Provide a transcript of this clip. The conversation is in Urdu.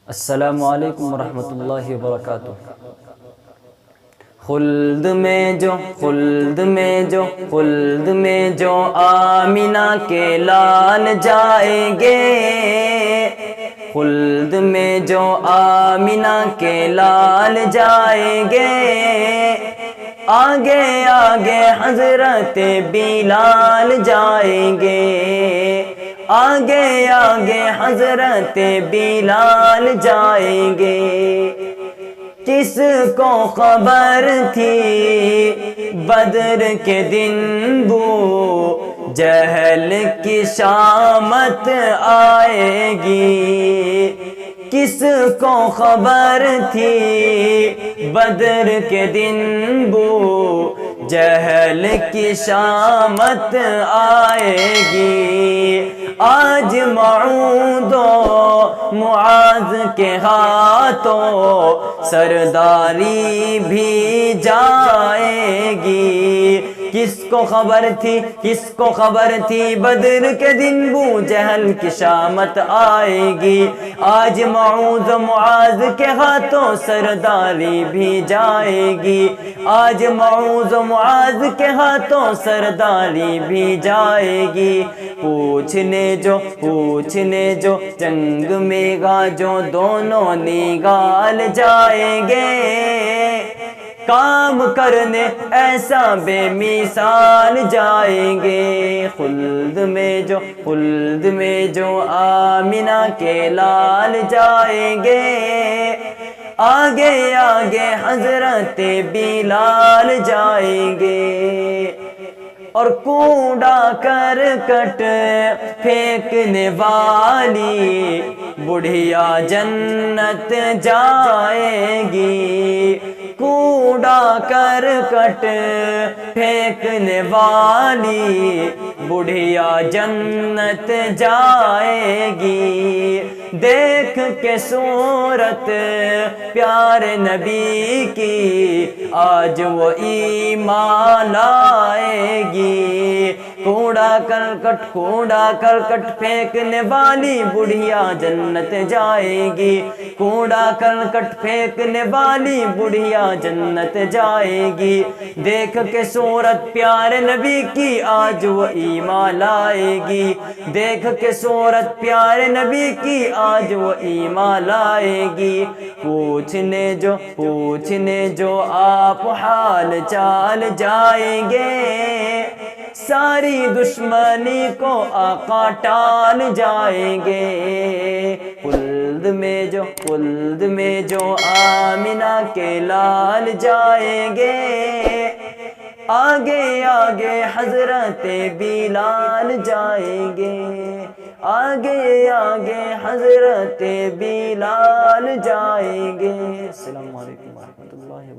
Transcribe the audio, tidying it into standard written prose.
السلام علیکم ورحمۃ اللہ وبرکاتہ۔ خلد میں جو آمینہ کے لال جائیں گے، خلد میں جو آمینہ کے لال جائیں گے، آگے آگے حضرت بلال جائیں گے، آگے آگے حضرت بلال جائیں گے۔ کس کو خبر تھی بدر کے دن بو جہل کی شامت آئے گی؟ کس کو خبر تھی بدر کے دن بو جہل کی شامت آئے گی؟ آج موعود و معاذ کے ہاتھوں سرداری بھی جائے گی۔ کس کو خبر تھی بدر کے دن بو جہل کی شامت آئے گی؟ آج موعود و معاذ کے ہاتھوں سرداری بھی جائے گی، آج موعود و معاذ کے ہاتھوں سرداری بھی جائے گی۔ پوچھنے جو جنگ میں جو دونوں نگال جائیں گے، کام کرنے ایسا بے مثال جائیں گے۔ خلد میں جو آمینہ کے لال جائیں گے، آگے آگے حضرت بلال جائیں گے۔ اور کوڑا کرکٹ پھینکنے والی بڑھیا جنت جائے گی، کوڑا کرکٹ پھینکنے والی بڑھیا جنت جائے گی۔ دیکھ کے صورت پیارے نبی کی آج وہ ایمان لائے گی۔ کوڑا کرکٹ پھینکنے والی بڑھیا جنت جائے گی، کوڑا کرکٹ پھینکنے والی بڑھیا جنت جائے گی۔ دیکھ کے صورت پیارے نبی کی آج وہ ایمان لائے گی، دیکھ کے صورت پیارے نبی کی آج وہ ایمان لائے گی۔ پوچھنے جو آپ حال چال جائیں گے، ساری دشمنی کو آقا ٹال جائیں گے۔ خلد میں جو آمینہ کے لال جائیں گے، آگے آگے حضرت بلال جائیں گے، آگے آگے حضرت بلال جائیں گے۔ السلام علیکم ورحمۃ اللہ وبرکاتہ۔